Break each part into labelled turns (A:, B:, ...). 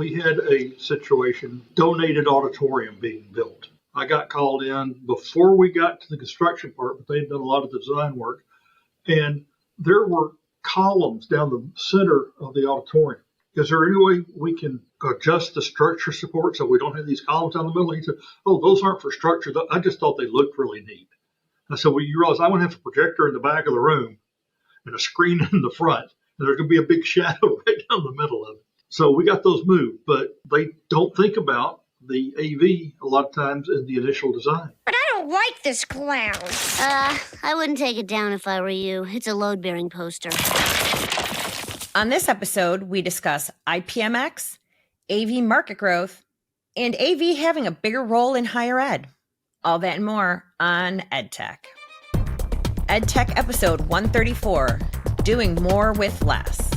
A: we had a situation, donated auditorium being built. I got called in before we got to the construction part, but they'd done a lot of the design work. And there were columns down the center of the auditorium. Is there any way we can adjust the structure support so we don't have these columns down the middle? He said, oh, those aren't for structure. I just thought they looked really neat. I said, well, you realize I'm going to have a projector in the back of the room and a screen in the front. And there's going to be a big shadow right down the middle of it. So we got those moved, but they don't think about the AV a lot of times in the initial design.
B: But I don't like this clown.
C: I wouldn't take it down if I were you. It's a load-bearing poster.
D: On this episode, we discuss IPMX, AV market growth, and AV having a bigger role in higher ed. All that and more on EdTech. EdTech episode 134, Doing More with Less.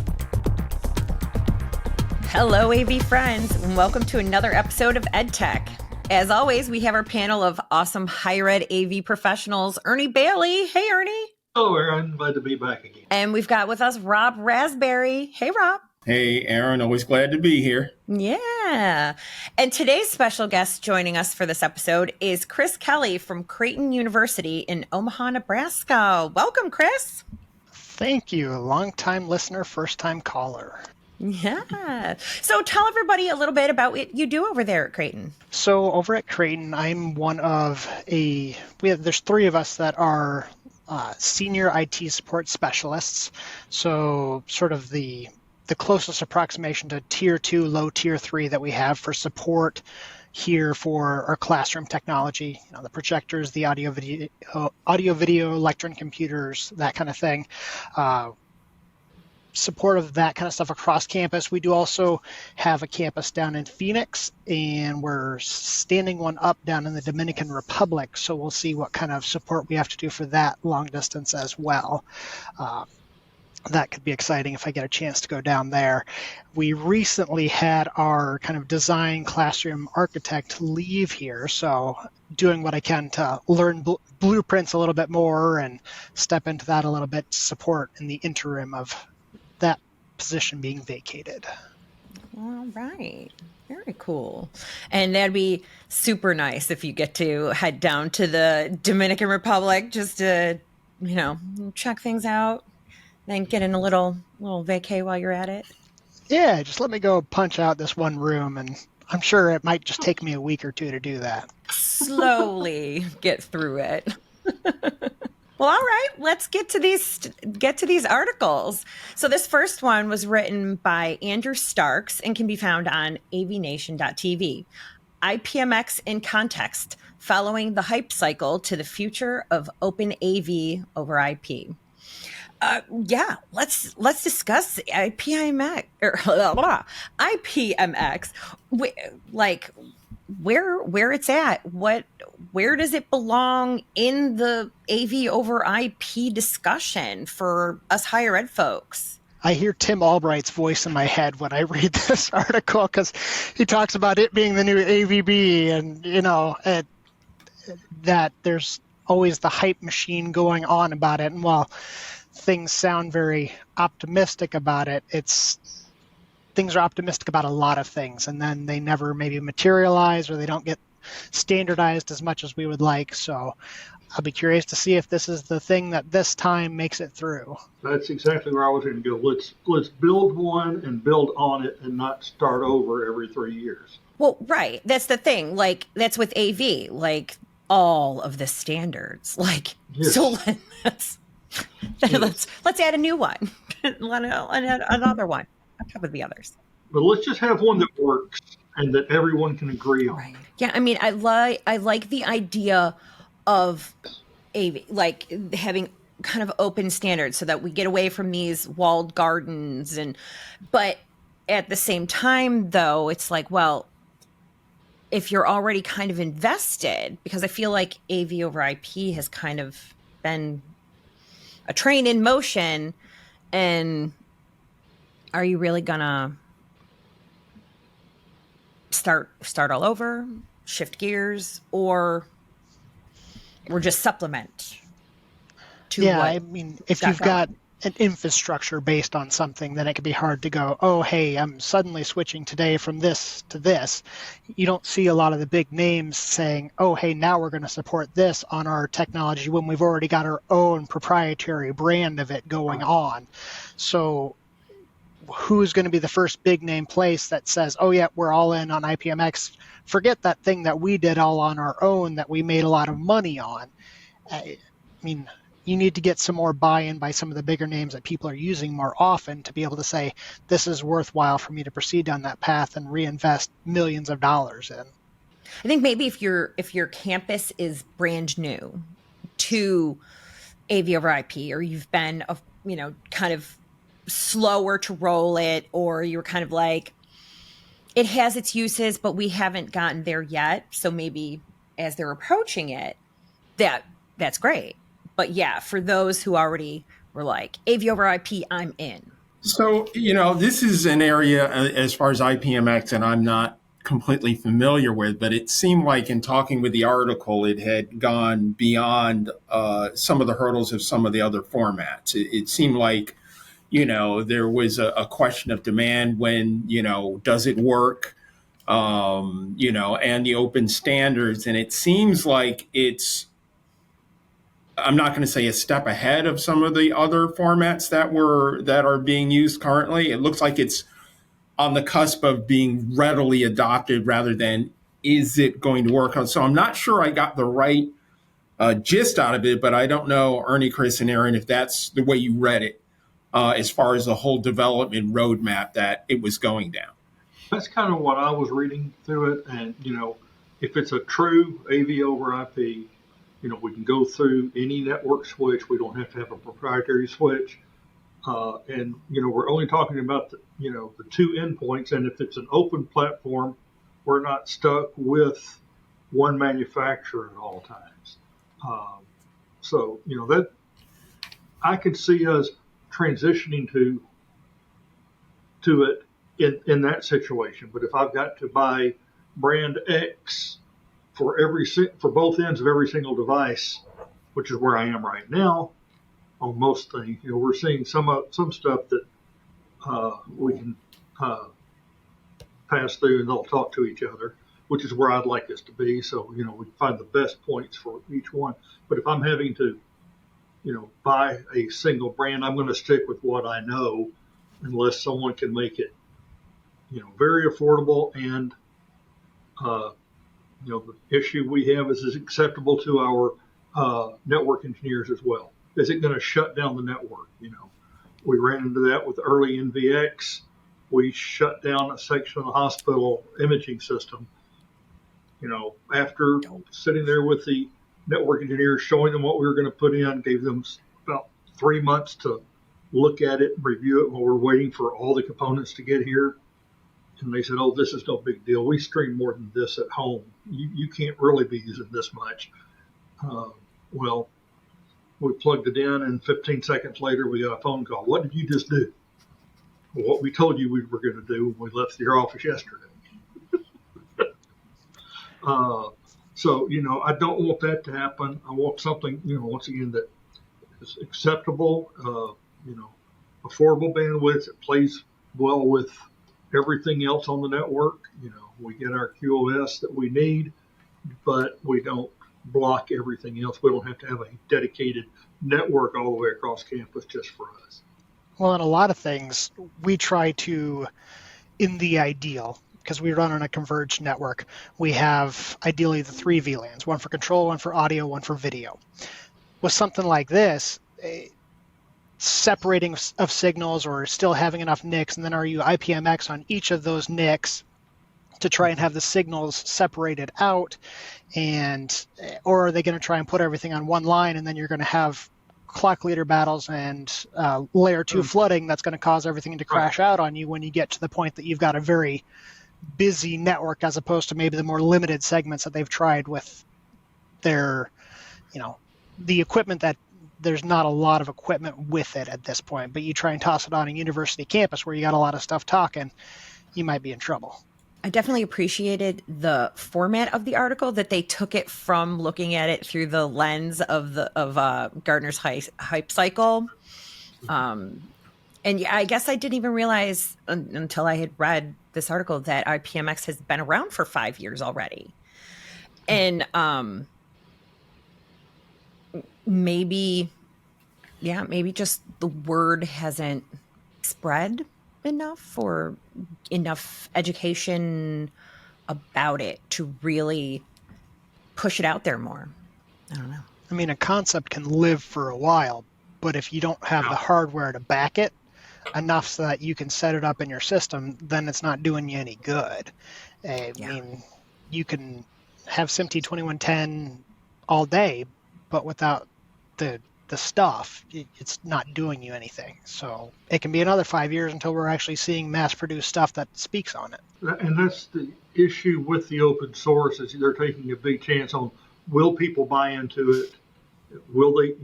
D: Hello, AV friends, and welcome to another episode of EdTech. As always, we have our panel of awesome higher ed AV professionals, Ernie Bailey. Hey, Ernie.
A: Oh, Aaron, glad to be back again.
D: And we've got with us Rob Rasberry. Hey, Rob.
E: Hey, Aaron, always glad to be here.
D: Yeah. And today's special guest joining us for this episode is Chris Kelly from Creighton University in Omaha, Nebraska. Welcome, Chris.
F: Thank you. A long-time listener, first-time caller.
D: Yeah. So tell everybody a little bit about what you do over there at Creighton.
F: So over at Creighton, I'm one of there's three of us that are senior IT support specialists. So sort of the closest approximation to tier 2, low tier 3 that we have for support here for our classroom technology, the projectors, the audio, video, lectern computers, that kind of thing. Support of that kind of stuff across campus. We do also have a campus down in Phoenix, and we're standing one up down in the Dominican Republic. So we'll see what kind of support we have to do for that long distance as well. That could be exciting if I get a chance to go down there. We recently had our kind of design classroom architect leave here, so doing what I can to learn blueprints a little bit more and step into that a little bit to support in the interim of that position being vacated.
D: All right. Very cool. And that'd be super nice if you get to head down to the Dominican Republic just to, check things out, then get in a little vacay while you're at it.
F: Yeah, just let me go punch out this one room, and I'm sure it might just take me a week or two to do that.
D: Slowly get through it. Well, all right, let's get to these articles. So this first one was written by Andrew Starks and can be found on AVNation.tv. IPMX in context, following the hype cycle to the future of open AV over IP. Let's discuss IPMX IPMX. Where it's at, where does it belong in the AV over IP discussion for us higher ed folks?
F: I hear Tim Albright's voice in my head when I read this article because he talks about it being the new AVB and, that there's always the hype machine going on about it. And while things sound very optimistic about it, things are optimistic about a lot of things, and then they never maybe materialize or they don't get standardized as much as we would like. So I'll be curious to see if this is the thing that this time makes it through.
A: That's exactly where I was going to go. Let's build one and build on it and not start over every 3 years.
D: Well, right. That's the thing. That's with AV, all of the standards.
A: Yes.
D: So let's add a new one, another one on top of the others.
A: But let's just have one that works and that everyone can agree on.
D: Right. Yeah. I mean, I like the idea of AV, having kind of open standards so that we get away from these walled gardens. But at the same time, though, it's if you're already kind of invested, because I feel like AV over IP has kind of been a train in motion, and are you really gonna start all over, shift gears, or just supplement to
F: I mean, if you've got an infrastructure based on something, then it can be hard to go, oh, hey, I'm suddenly switching today from this to this. You don't see a lot of the big names saying, oh, hey, now we're going to support this on our technology when we've already got our own proprietary brand of it going on. So who's going to be the first big name place that says, oh, yeah, we're all in on IPMX. Forget that thing that we did all on our own that we made a lot of money on. I mean, you need to get some more buy-in by some of the bigger names that people are using more often to be able to say, this is worthwhile for me to proceed down that path and reinvest millions of dollars in.
D: I think maybe if your campus is brand new to AV over IP, or you've been kind of slower to roll it, or you're kind of like, it has its uses, but we haven't gotten there yet. So maybe as they're approaching it, that's great. But yeah, for those who already were like, AV over IP, I'm in.
E: So, this is an area as far as IPMX, and I'm not completely familiar with, but it seemed like in talking with the article, it had gone beyond some of the hurdles of some of the other formats. It seemed like, there was a question of demand when, does it work, and the open standards. And it seems like I'm not going to say a step ahead of some of the other formats that are being used currently. It looks like it's on the cusp of being readily adopted rather than is it going to work. So I'm not sure I got the right gist out of it, but I don't know, Ernie, Chris, and Aaron, if that's the way you read it as far as the whole development roadmap that it was going down.
A: That's kind of what I was reading through it. And, if it's a true AV over IP, we can go through any network switch. We don't have to have a proprietary switch. And, we're only talking about the two endpoints. And if it's an open platform, we're not stuck with one manufacturer at all times. So, that I could see us transitioning to it in that situation. But if I've got to buy brand X for both ends of every single device, which is where I am right now on most things, we're seeing some stuff that we can pass through and they'll talk to each other, which is where I'd like us to be. So we find the best points for each one. But if I'm having to buy a single brand, I'm going to stick with what I know, unless someone can make it very affordable and the issue we have is acceptable to our network engineers as well. Is it going to shut down the network? We ran into that with early NVX. We shut down a section of the hospital imaging system. After sitting there with the network engineers, showing them what we were going to put in, gave them about 3 months to look at it and review it while we're waiting for all the components to get here. And they said, oh, this is no big deal. We stream more than this at home. You can't really be using this much. Well, we plugged it in, and 15 seconds later, we got a phone call. What did you just do? Well, what we told you we were going to do when we left your office yesterday. So, I don't want that to happen. I want something, once again, that is acceptable, affordable bandwidth. It plays well with everything else on the network. We get our QoS that we need, but we don't block everything else. We don't have to have a dedicated network all the way across campus just for us.
F: Well, in a lot of things, we try to, in the ideal, because we run on a converged network, we have ideally the 3 VLANs, one for control, one for audio, one for video. With something like this, separating of signals or still having enough NICs, and then are you IPMX on each of those NICs to try and have the signals separated out, or are they going to try and put everything on one line, and then you're going to have clock leader battles and layer 2 flooding that's going to cause everything to crash out on you when you get to the point that you've got a very busy network as opposed to maybe the more limited segments that they've tried with their, the equipment that there's not a lot of equipment with it at this point, but you try and toss it on a university campus where you got a lot of stuff talking, you might be in trouble.
D: I definitely appreciated the format of the article, that they took it from looking at it through the lens of Gartner's hype cycle And yeah, I guess I didn't even realize until I had read this article that IPMX has been around for 5 years already. And maybe just the word hasn't spread enough, or enough education about it to really push it out there more. I don't know.
F: I mean, a concept can live for a while, but if you don't have the hardware to back it enough so that you can set it up in your system, then it's not doing you any good. I mean, you can have SMPTE 2110 all day, but without the stuff, it's not doing you anything. So it can be another 5 years until we're actually seeing mass-produced stuff that speaks on it.
A: And that's the issue with the open source, is they're taking a big chance on, will people buy into it? Will they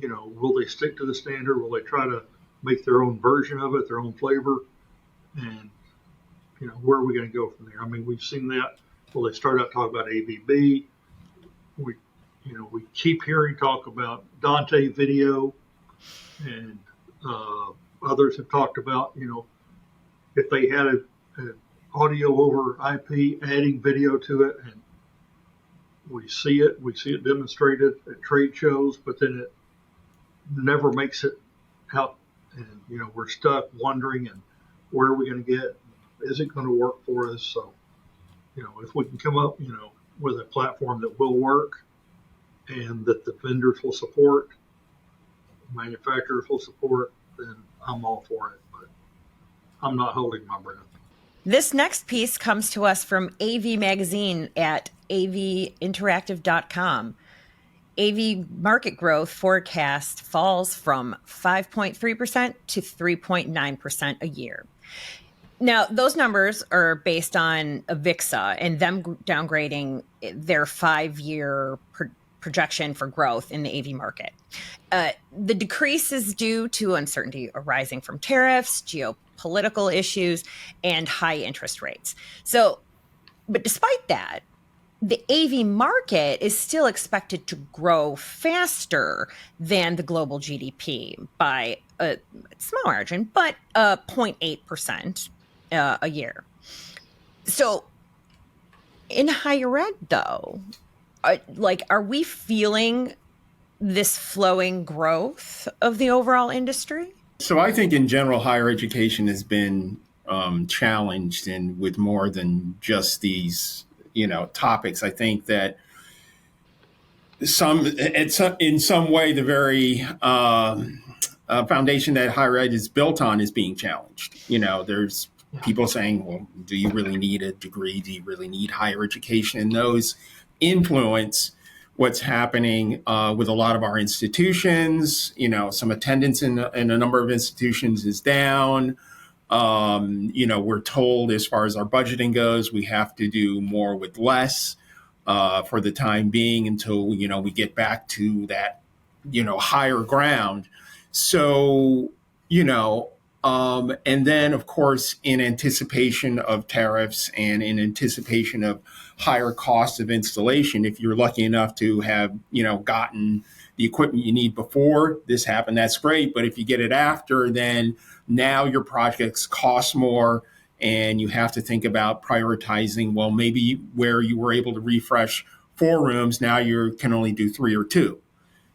A: stick to the standard? Will they try to make their own version of it, their own flavor? And, where are we going to go from there? I mean, we've seen that. Well, they start out talking about AVB. We keep hearing talk about Dante video, and others have talked about, if they had an audio over IP, adding video to it, and we see it demonstrated at trade shows, but then it never makes it out, and we're stuck wondering, and where are we going to get? Is it going to work for us? So, if we can come up, with a platform that will work, and that the vendors will support, manufacturers will support, then I'm all for it. But I'm not holding my breath.
D: This next piece comes to us from AV Magazine at avinteractive.com. AV market growth forecast falls from 5.3% to 3.9% a year. Now, those numbers are based on AVIXA and them downgrading their 5-year projection for growth in the AV market. The decrease is due to uncertainty arising from tariffs, geopolitical issues, and high interest rates. But despite that, the AV market is still expected to grow faster than the global GDP by a small margin, but 0.8% a year. So in higher ed, though, are we feeling this flowing growth of the overall industry?
E: So I think in general, higher education has been challenged, and with more than just these, topics. I think that in some way, the very foundation that higher ed is built on is being challenged. There's people saying, well, do you really need a degree? Do you really need higher education? And those influence what's happening with a lot of our institutions. Some attendance in a number of institutions is down. We're told, as far as our budgeting goes, we have to do more with less for the time being until, we get back to that, higher ground. So, and then, of course, in anticipation of tariffs and in anticipation of higher costs of installation, if you're lucky enough to have, gotten the equipment you need before this happened, that's great. But if you get it after, then now your projects cost more, and you have to think about prioritizing, well, maybe where you were able to refresh 4 rooms, now you can only do 3 or 2.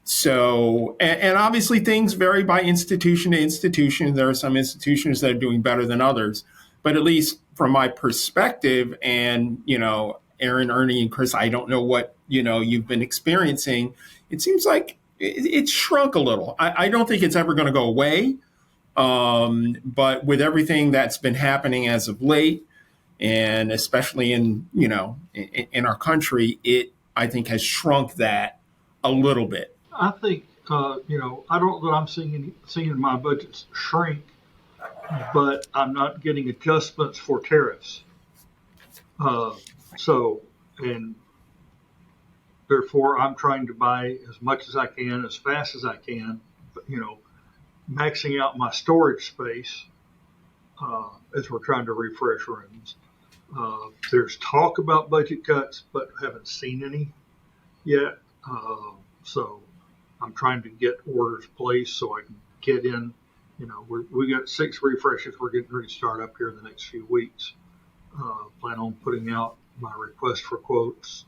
E: So, and obviously things vary by institution to institution. There are some institutions that are doing better than others, but at least from my perspective, and, Aaron, Ernie, and Chris, I don't know what, you've been experiencing. It seems like it's shrunk a little. I don't think it's ever going to go away. But with everything that's been happening as of late, and especially in our country, it, I think, has shrunk that a little bit.
A: I think, I don't know that I'm seeing my budgets shrink, but I'm not getting adjustments for tariffs. And therefore I'm trying to buy as much as I can, as fast as I can, maxing out my storage space as we're trying to refresh rooms. There's talk about budget cuts, but haven't seen any yet. So I'm trying to get orders placed so I can get in We got 6 refreshes we're getting ready to start up here in the next few weeks. Plan on putting out my request for quotes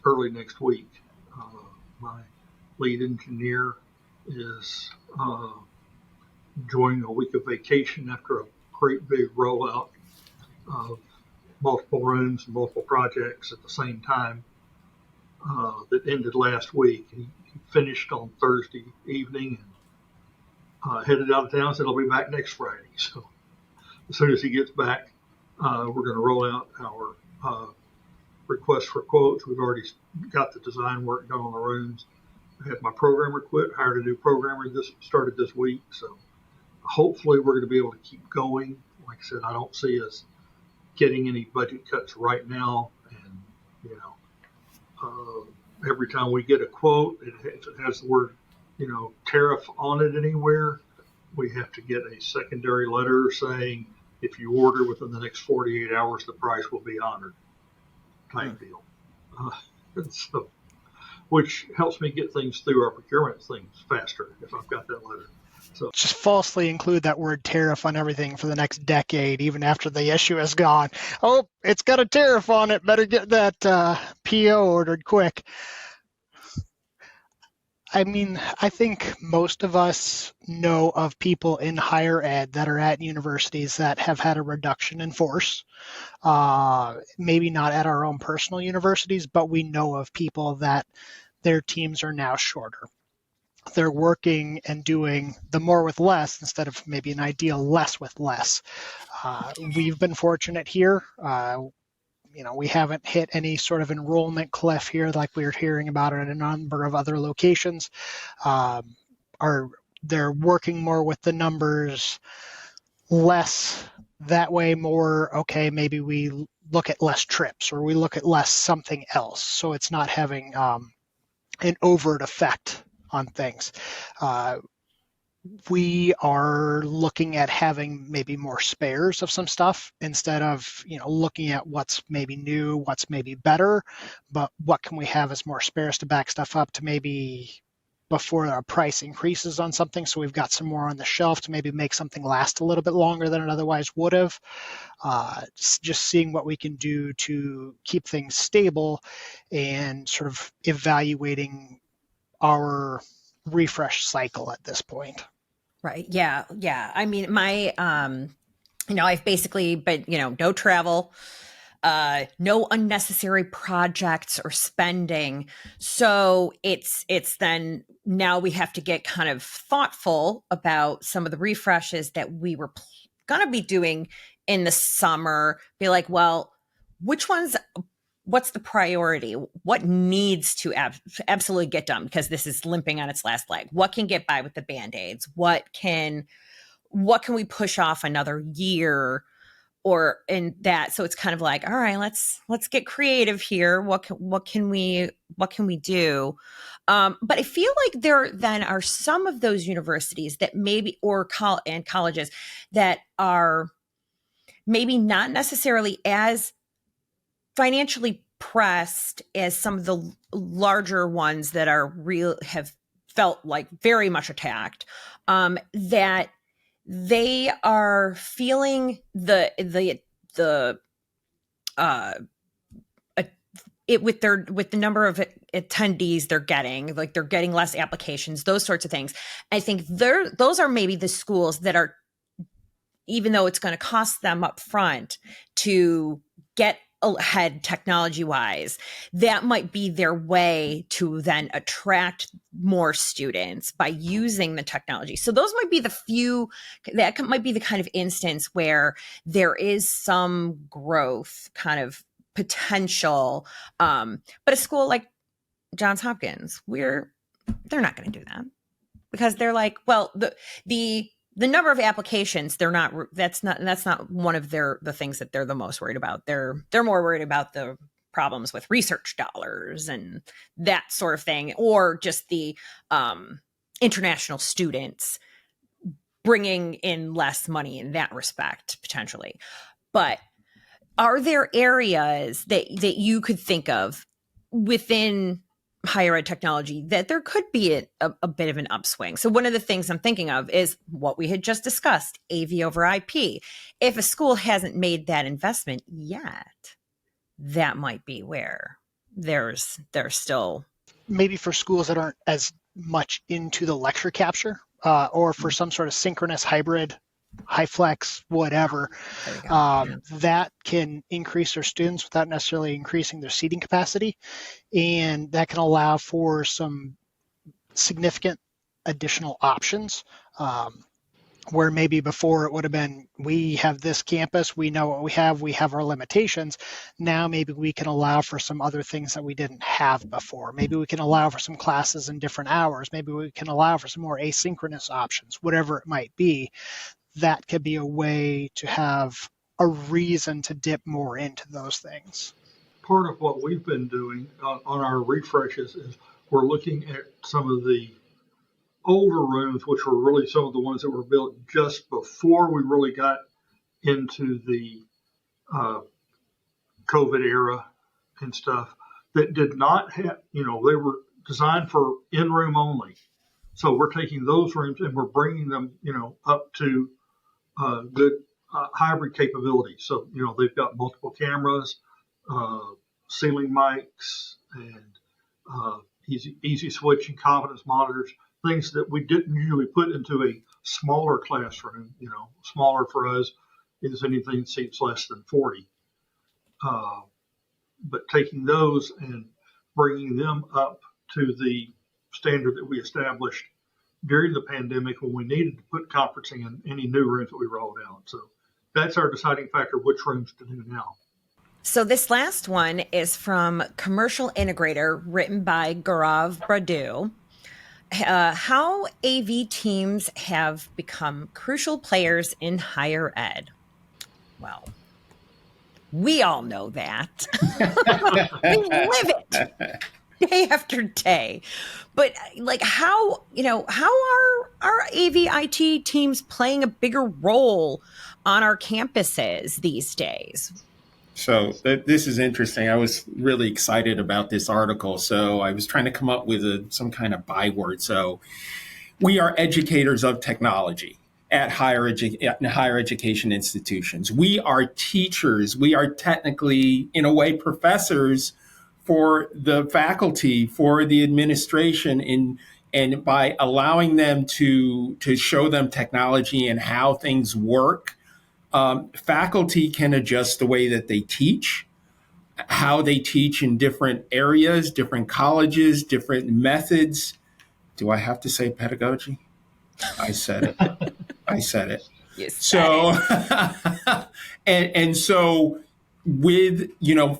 A: early next week. My lead engineer is enjoying a week of vacation after a great big rollout of multiple rooms and multiple projects at the same time that ended last week. He finished on Thursday evening and headed out of town. Said he'll be back next Friday. So as soon as he gets back, we're going to roll out our request for quotes. We've already got the design work done on the rooms. I had my programmer quit, hired a new programmer started this week. So hopefully we're going to be able to keep going. Like I said, I don't see us getting any budget cuts right now. And, every time we get a quote, if it has the word, tariff on it anywhere, we have to get a secondary letter saying if you order within the next 48 hours, the price will be honored type deal. So, which helps me get things through our procurement things faster if I've got that letter. So
F: Just falsely include that word tariff on everything for the next decade, even after the issue is gone. Oh, it's got a tariff on it. Better get that PO ordered quick. I mean, I think most of us know of people in higher ed that are at universities that have had a reduction in force. Maybe not at our own personal universities, but we know of people that their teams are now shorter. They're working and doing the more with less instead of maybe an ideal less with less. We've been fortunate here. We haven't hit any sort of enrollment cliff here like we were hearing about in a number of other locations. They're working more with the numbers, less that way, more, okay, maybe we look at less trips or we look at less something else. So it's not having an overt effect on things. We are looking at having maybe more spares of some stuff instead of, looking at what's maybe new, what's maybe better, but what can we have as more spares to back stuff up to maybe before our price increases on something. So we've got some more on the shelf to maybe make something last a little bit longer than it otherwise would have. Just seeing what we can do to keep things stable and sort of evaluating our refresh cycle at this point.
D: Right. Yeah. Yeah. I mean, my, I've basically been, no travel, no unnecessary projects or spending. So it's then now we have to get kind of thoughtful about some of the refreshes that we were going to be doing in the summer. Be like, well, what's the priority? What needs to absolutely get done because this is limping on its last leg? What can get by with the Band-Aids? What can we push off another year or in that? So it's kind of like, all right, let's get creative here. What can we do? But I feel like there then are some of those universities that maybe and colleges that are maybe not necessarily as financially pressed as some of the larger ones that have felt like very much attacked, that they are feeling with the number of attendees they're getting, like they're getting less applications, those sorts of things. I think those are maybe the schools that are, even though it's going to cost them up front to get ahead technology wise, that might be their way to then attract more students by using the technology. So those might be might be the kind of instance where there is some growth kind of potential. But a school like Johns Hopkins, they're not going to do that because they're like, well, the number of applications, that's not one of the things that they're the most worried about. They're more worried about the problems with research dollars and that sort of thing, or just the international students bringing in less money in that respect, potentially. But are there areas that you could think of within higher ed technology, that there could be a bit of an upswing. So one of the things I'm thinking of is what we had just discussed, AV over IP. If a school hasn't made that investment yet, that might be where there's still
F: Maybe for schools that aren't as much into the lecture capture, or for some sort of synchronous hybrid, high flex, whatever, that can increase their students without necessarily increasing their seating capacity. And that can allow for some significant additional options. Where maybe before it would have been, we have this campus, we know what we have our limitations. Now maybe we can allow for some other things that we didn't have before. Maybe we can allow for some classes in different hours. Maybe we can allow for some more asynchronous options, whatever it might be. That could be a way to have a reason to dip more into those things.
A: Part of what we've been doing on our refreshes is we're looking at some of the older rooms, which were really some of the ones that were built just before we really got into the COVID era and stuff, that did not have, they were designed for in-room only. So we're taking those rooms and we're bringing them, up to good hybrid capability. So, they've got multiple cameras, ceiling mics, and easy switch and confidence monitors, things that we didn't usually put into a smaller classroom. Smaller for us is anything that seats less than 40. But taking those and bringing them up to the standard that we established during the pandemic when we needed to put conferencing in any new rooms that we rolled out. So that's our deciding factor, which rooms to do now.
D: So this last one is from Commercial Integrator, written by Gaurav Bradu. How AV teams have become crucial players in higher ed. Well, we all know that. We live it day after day. But how are our AV IT teams playing a bigger role on our campuses these days?
E: So this is interesting. I was really excited about this article. So I was trying to come up with some kind of byword. So we are educators of technology at higher education institutions. We are teachers. We are technically, in a way, professors for the faculty, for the administration, and by allowing them to show them technology and how things work. Faculty can adjust the way that they teach, how they teach in different areas, different colleges, different methods. Do I have to say pedagogy? I said it. I said it.
D: Yes.
E: So, and so with,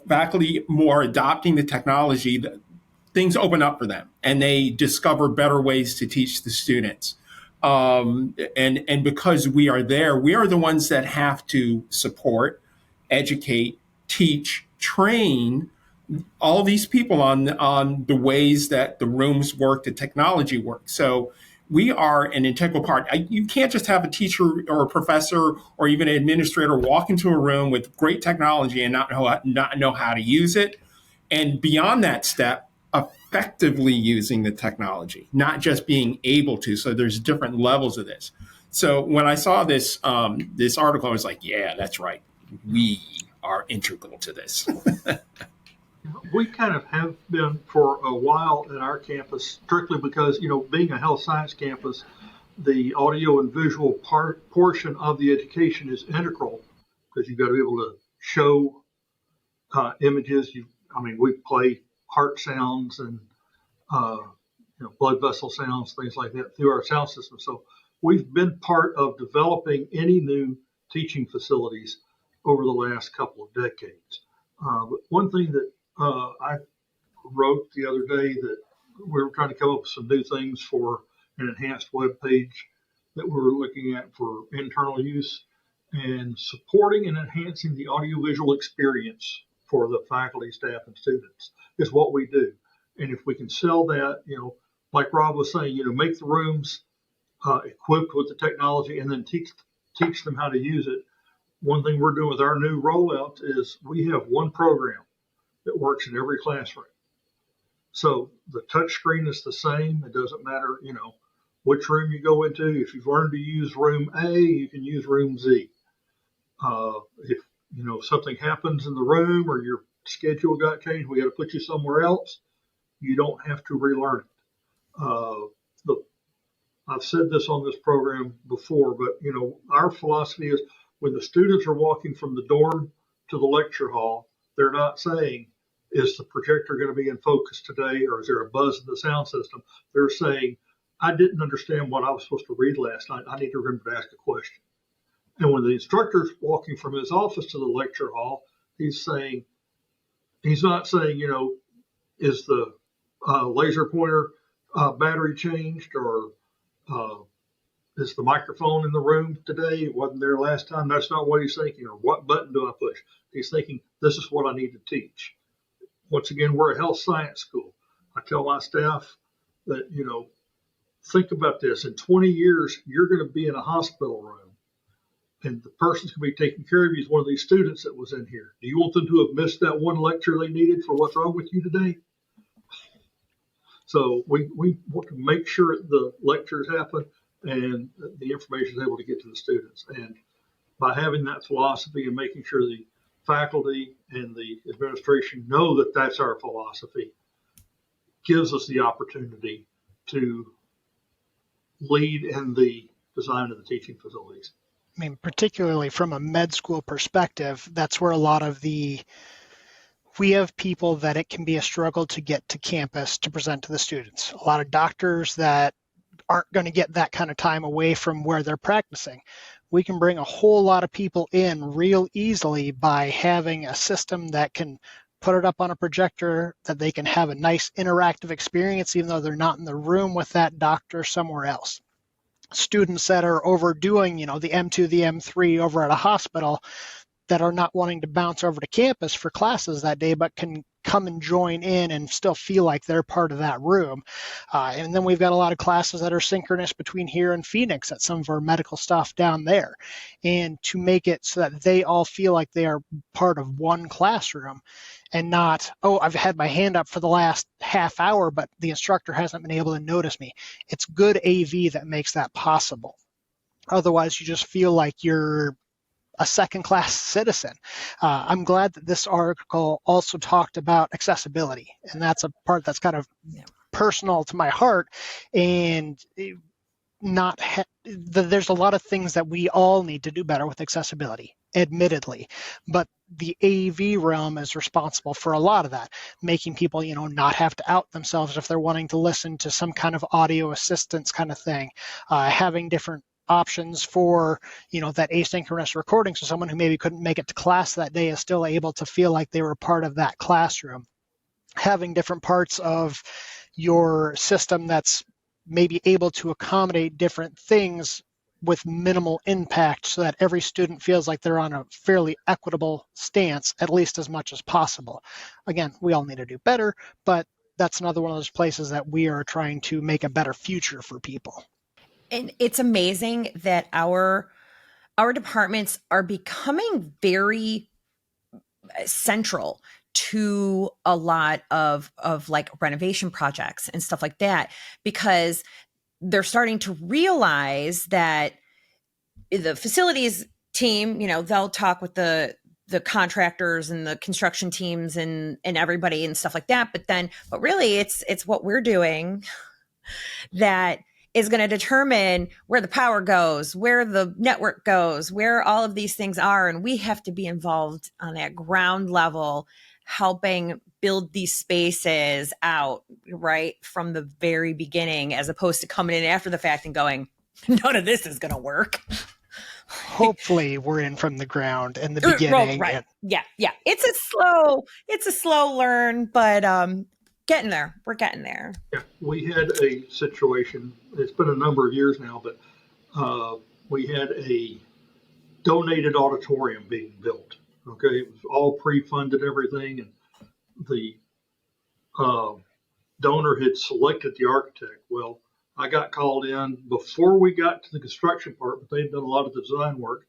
E: faculty more adopting the technology, things open up for them and they discover better ways to teach the students. And because we are there, we are the ones that have to support, educate, teach, train all these people on the ways that the rooms work, the technology works. So we are an integral part. You can't just have a teacher or a professor or even an administrator walk into a room with great technology and not know how to use it. And beyond that step, effectively using the technology, not just being able to. So there's different levels of this. So when I saw this this article, I was like, yeah, that's right. We are integral to this.
A: We kind of have been for a while at our campus, strictly because, being a health science campus, the audio and visual portion of the education is integral because you've got to be able to show images. We play heart sounds and blood vessel sounds, things like that through our sound system. So we've been part of developing any new teaching facilities over the last couple of decades. But one thing that I wrote the other day, that we were trying to come up with some new things for an enhanced web page that we were looking at for internal use, and supporting and enhancing the audiovisual experience for the faculty, staff, and students is what we do. And if we can sell that, like Rob was saying, make the rooms equipped with the technology and then teach them how to use it. One thing we're doing with our new rollout is we have one program that works in every classroom. So the touch screen is the same. It doesn't matter, which room you go into. If you've learned to use room A, you can use room Z. If something happens in the room or your schedule got changed, we got to put you somewhere else. You don't have to relearn it. I've said this on this program before, but our philosophy is when the students are walking from the dorm to the lecture hall, they're not saying, is the projector going to be in focus today, or is there a buzz in the sound system? They're saying, I didn't understand what I was supposed to read last night. I need to remember to ask a question. And when the instructor's walking from his office to the lecture hall, he's not saying, is the laser pointer battery changed, or is the microphone in the room today? It wasn't there last time. That's not what he's thinking. Or what button do I push? He's thinking, this is what I need to teach. Once again, we're a health science school. I tell my staff that, think about this. In 20 years, you're going to be in a hospital room, and the person's going to be taking care of you is one of these students that was in here. Do you want them to have missed that one lecture they needed for what's wrong with you today? So we want to make sure the lectures happen and the information is able to get to the students. And by having that philosophy and making sure the faculty and the administration know that that's our philosophy, gives us the opportunity to lead in the design of the teaching facilities.
F: I mean, particularly from a med school perspective, that's where a lot of we have people that it can be a struggle to get to campus to present to the students. A lot of doctors that aren't going to get that kind of time away from where they're practicing. We can bring a whole lot of people in real easily by having a system that can put it up on a projector, that they can have a nice interactive experience even though they're not in the room with that doctor somewhere else. Students that are overdoing, the M2, the M3 over at a hospital that are not wanting to bounce over to campus for classes that day, but can come and join in and still feel like they're part of that room. And then we've got a lot of classes that are synchronous between here and Phoenix at some of our medical stuff down there. And to make it so that they all feel like they are part of one classroom and not, oh, I've had my hand up for the last half hour, but the instructor hasn't been able to notice me. It's good AV that makes that possible. Otherwise, you just feel like you're a second-class citizen. I'm glad that this article also talked about accessibility, and that's a part that's kind of personal to my heart. And there's a lot of things that we all need to do better with accessibility, admittedly, but the AV realm is responsible for a lot of that, making people, not have to out themselves if they're wanting to listen to some kind of audio assistance kind of thing, having different options for that asynchronous recording, so someone who maybe couldn't make it to class that day is still able to feel like they were part of that classroom. Having different parts of your system that's maybe able to accommodate different things with minimal impact so that every student feels like they're on a fairly equitable stance, at least as much as possible. Again, we all need to do better, but that's another one of those places that we are trying to make a better future for people.
D: And it's amazing that our departments are becoming very central to a lot of like renovation projects and stuff like that, because they're starting to realize that the facilities team, they'll talk with the contractors and the construction teams and everybody and stuff like that. But really it's what we're doing that is going to determine where the power goes, where the network goes, where all of these things are. And we have to be involved on that ground level, helping build these spaces out right from the very beginning, as opposed to coming in after the fact and going, none of this is going to work.
F: Hopefully we're in from the ground in the beginning.
D: Right. Yeah. It's a slow learn, but getting there. We're getting there.
A: Yeah, we had a situation, it's been a number of years now, but we had a donated auditorium being built. Okay, it was all pre-funded, everything, and the donor had selected the architect. Well, I got called in before we got to the construction part, but they'd done a lot of design work,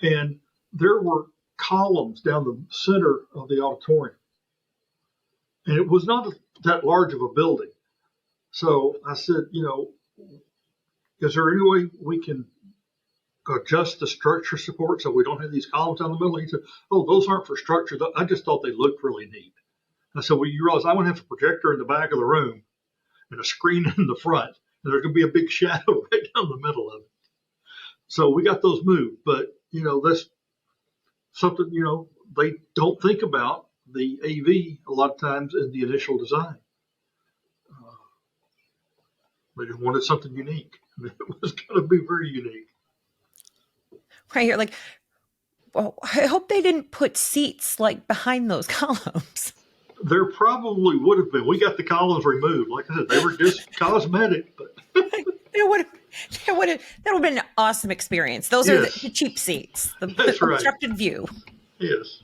A: and there were columns down the center of the auditorium. And it was not that large of a building. So I said, is there any way we can adjust the structure support so we don't have these columns down the middle? He said, oh, those aren't for structure. I just thought they looked really neat. I said, well, you realize I want to have a projector in the back of the room and a screen in the front, and there's going to be a big shadow right down the middle of it. So we got those moved. But, that's something, they don't think about the AV a lot of times in the initial design. They just wanted something unique. It was going to be very unique.
D: Right here, like, well, I hope they didn't put seats like behind those columns.
A: There probably would have been. We got the columns removed. Like I said, they were just cosmetic, but
D: That would have been an awesome experience. Those are the cheap seats, the
A: That's right.
D: obstructed view.
A: Yes.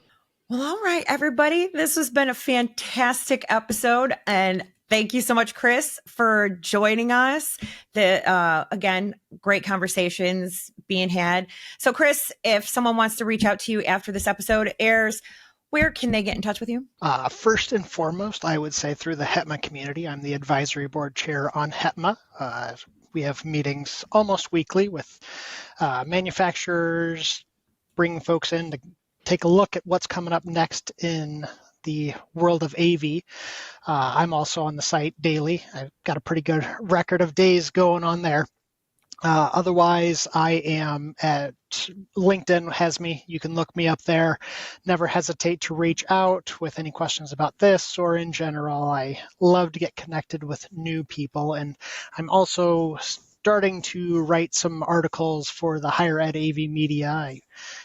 D: Well, all right, everybody. This has been a fantastic episode, and thank you so much, Chris, for joining us. Again, great conversations being had. So, Chris, if someone wants to reach out to you after this episode airs, where can they get in touch with you?
F: First and foremost, I would say through the HETMA community. I'm the advisory board chair on HETMA. We have meetings almost weekly with manufacturers, bringing folks in to take a look at what's coming up next in the world of AV. I'm also on the site daily. I've got a pretty good record of days going on there. Otherwise, I am at LinkedIn has me. You can look me up there. Never hesitate to reach out with any questions about this or in general. I love to get connected with new people. And I'm also starting to write some articles for the higher ed AV media. I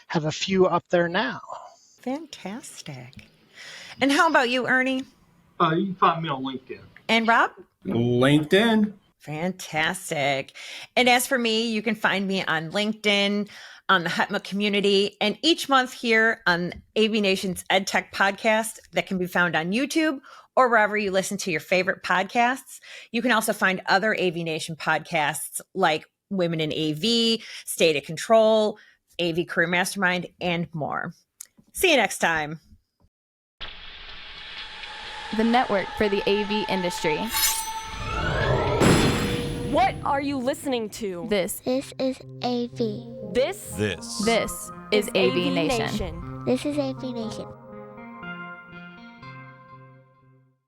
F: have a few up there now.
D: Fantastic. And how about you, Ernie?
A: You can find me on LinkedIn.
D: And Rob?
E: LinkedIn.
D: Fantastic. And as for me, you can find me on LinkedIn, on the HETMA community, and each month here on AVNation's EdTech podcast that can be found on YouTube or wherever you listen to your favorite podcasts. You can also find other AVNation podcasts like Women in AV, State of Control, AV Career Mastermind, and more. See you next time.
G: The network for the AV industry.
H: What are you listening to?
G: This
B: This is AV.
H: This
G: is AV Nation.
B: This is AV Nation.